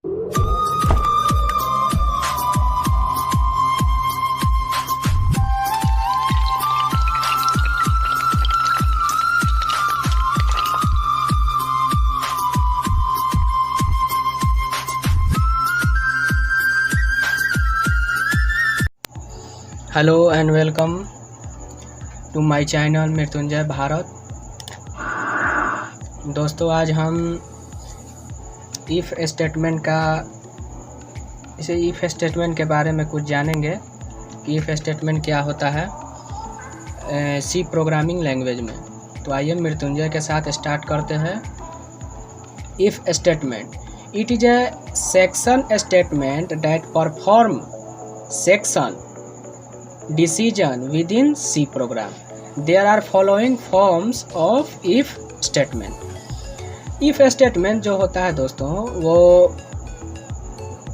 Hello and welcome to my channel Mrityunjay Bharat. दोस्तों, आज हम इफ़ स्टेटमेंट के बारे में कुछ जानेंगे कि इफ़ स्टेटमेंट क्या होता है सी प्रोग्रामिंग लैंग्वेज में। तो आइए मृत्युंजय के साथ स्टार्ट करते हैं। If statement, it is A section statement that perform section decision within C program. There are following forms of if statement. if statement जो होता है दोस्तों, वो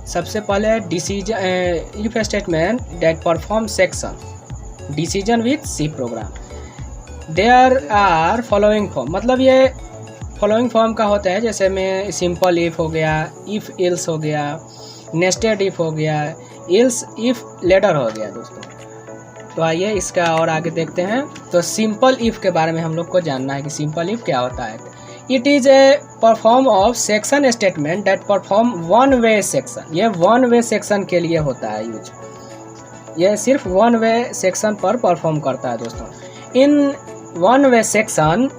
सबसे पहले decision if statement that perform section decision with C program. There are following form, मतलब ये following form का होता है, जैसे में simple if हो गया, if else हो गया, nested if हो गया, else if later हो गया दोस्तों। तो आइए इसका और आगे देखते हैं। तो सिंपल इफ़ के बारे में हम लोग को जानना है कि सिंपल इफ़ क्या होता है। It is a perform of section statement that perform one way section. ये वन वे सेक्शन के लिए होता है यूज, ये सिर्फ वन वे सेक्शन पर परफॉर्म करता है दोस्तों। In one way section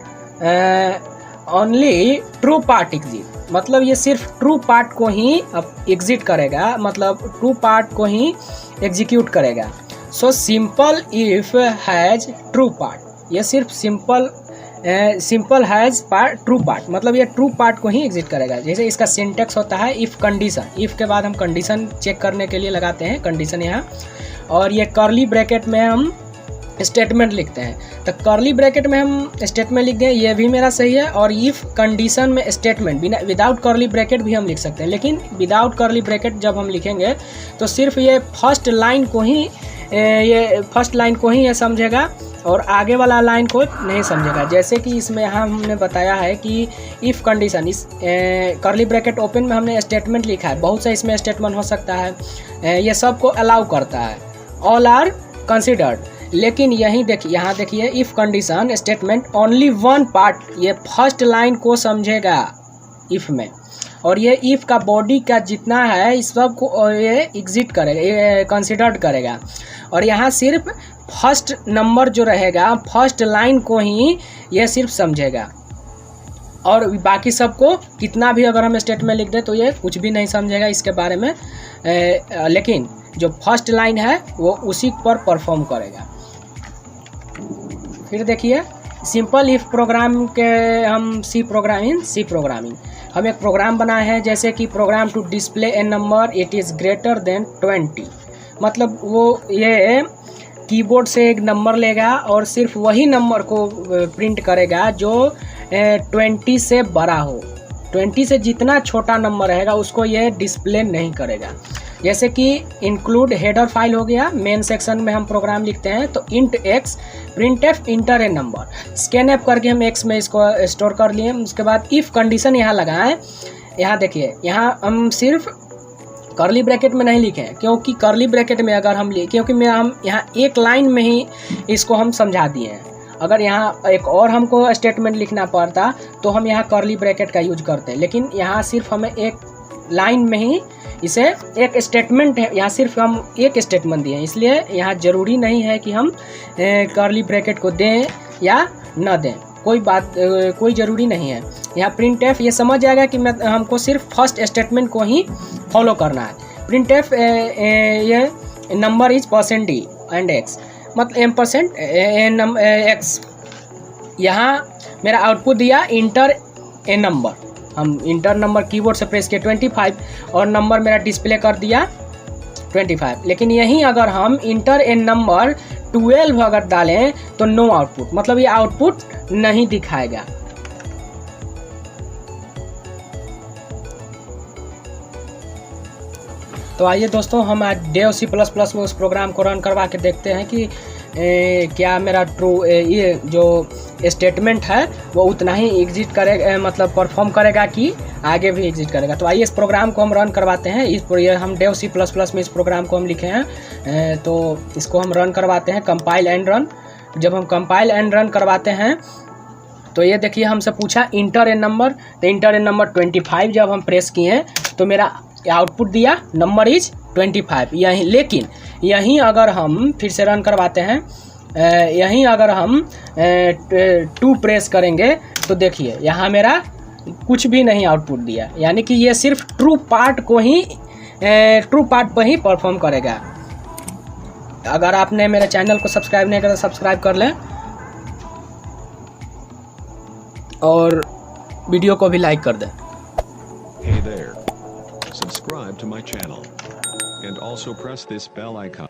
only true part exit, मतलब ये सिर्फ ट्रू पार्ट को ही एग्जिट करेगा, मतलब ट्रू पार्ट को ही एग्जीक्यूट करेगा। So simple if has true part, ये सिर्फ simple has part true part, मतलब ये ट्रू पार्ट को ही एग्जिट करेगा। जैसे इसका सिंटेक्स होता है इफ कंडीशन, इफ के बाद हम कंडीशन चेक करने के लिए लगाते हैं कंडीशन यहाँ, और ये कर्ली ब्रैकेट में हम स्टेटमेंट लिखते हैं। तो कर्ली ब्रैकेट में हम स्टेटमेंट लिख दें, ये भी मेरा सही है। और इफ कंडीशन में स्टेटमेंट बिना विदाउट कर्ली ब्रैकेट भी हम लिख सकते हैं, लेकिन विदाउट कर्ली ब्रैकेट जब हम लिखेंगे तो सिर्फ ये फर्स्ट लाइन को ही ये समझेगा और आगे वाला लाइन को नहीं समझेगा। जैसे कि इसमें यहाँ हमने बताया है कि इफ़ कंडीशन, इस कर्ली ब्रैकेट ओपन में हमने स्टेटमेंट लिखा है, बहुत सा इसमें स्टेटमेंट हो सकता है, ये सब को अलाउ करता है, ऑल आर कंसिडर्ड। लेकिन यहीं देखिए, यहाँ देखिए if condition statement only one part, ये फर्स्ट लाइन को समझेगा इफ़ में, और ये इफ़ का बॉडी का जितना है इस सब को ये एग्जिट करेगा, ये कंसिडर्ड करेगा। और यहाँ सिर्फ फर्स्ट नंबर जो रहेगा, फर्स्ट लाइन को ही ये सिर्फ समझेगा, और बाकी सबको कितना भी अगर हम स्टेटमेंट लिख दें तो ये कुछ भी नहीं समझेगा इसके बारे में। लेकिन जो फर्स्ट लाइन है वो उसी पर परफॉर्म करेगा। फिर देखिए सिंपल इफ प्रोग्राम के हम सी प्रोग्रामिंग हम एक प्रोग्राम बनाए हैं, जैसे कि program to display a number it is greater than 20, मतलब वो ये कीबोर्ड से एक नंबर लेगा और सिर्फ वही नंबर को प्रिंट करेगा जो 20 से बड़ा हो। 20 से जितना छोटा नंबर रहेगा उसको ये डिस्प्ले नहीं करेगा। जैसे कि इंक्लूड हेडर फाइल हो गया, मेन सेक्शन में हम प्रोग्राम लिखते हैं, तो int X print F enter A number, scan F करके हम एक्स में इसको स्टोर कर लिए। उसके बाद इफ़ कंडीशन यहाँ लगाएं। यहाँ देखिए, यहाँ हम सिर्फ कर्ली ब्रैकेट में नहीं लिखे, क्योंकि कर्ली ब्रैकेट में अगर हम क्योंकि हम यहाँ एक लाइन में ही इसको हम समझा दिए हैं। अगर यहाँ एक और हमको स्टेटमेंट लिखना पड़ता तो हम यहाँ कर्ली ब्रैकेट का यूज करते हैं, लेकिन यहाँ सिर्फ हमें एक लाइन में ही इसे एक स्टेटमेंट है, यहाँ सिर्फ हम एक स्टेटमेंट दिए, इसलिए यहाँ ज़रूरी नहीं है कि हम कर्ली ब्रैकेट को दें या न दें, कोई ज़रूरी नहीं है। यहाँ प्रिंट एफ ये समझ जाएगा कि हमको सिर्फ फर्स्ट स्टेटमेंट को ही फॉलो करना है। प्रिंट एफ ये number is % d and x, मतलब m% x। यहाँ मेरा आउटपुट दिया इंटर ए नंबर, हम इंटर नंबर कीबोर्ड से प्रेस किए 25 और नंबर मेरा डिस्प्ले कर दिया 25। लेकिन यहीं अगर हम इंटर ए नंबर 12 अगर डालें तो नो आउटपुट, मतलब ये आउटपुट नहीं दिखाएगा। तो आइए दोस्तों, हम आज डेव C++ में उस प्रोग्राम को रन करवा के देखते हैं कि क्या मेरा ट्रू ये जो स्टेटमेंट है वो उतना ही एग्जिट करेगा, मतलब परफॉर्म करेगा कि आगे भी एग्जिट करेगा। तो आइए इस प्रोग्राम को हम रन करवाते हैं। ये हम डेव C++ में इस प्रोग्राम को हम लिखे हैं, तो इसको हम रन करवाते हैं, कंपाइल एंड रन। जब हम कंपाइल एंड रन करवाते हैं तो ये देखिए हमसे पूछा इंटर ए नंबर, तो इंटर ए नंबर 25 जब हम प्रेस किए तो मेरा आउटपुट दिया नंबर इज 25। यहीं लेकिन यहीं अगर हम फिर से रन करवाते हैं, यहीं अगर हम 2 प्रेस करेंगे तो देखिए यहाँ मेरा कुछ भी नहीं आउटपुट दिया, यानी कि ये सिर्फ ट्रू पार्ट को ही ट्रू पार्ट पर ही परफॉर्म करेगा। अगर आपने मेरे चैनल को सब्सक्राइब नहीं करा तो सब्सक्राइब कर लें और वीडियो को भी लाइक कर दें। Hey there. Subscribe to my channel and also press this bell icon.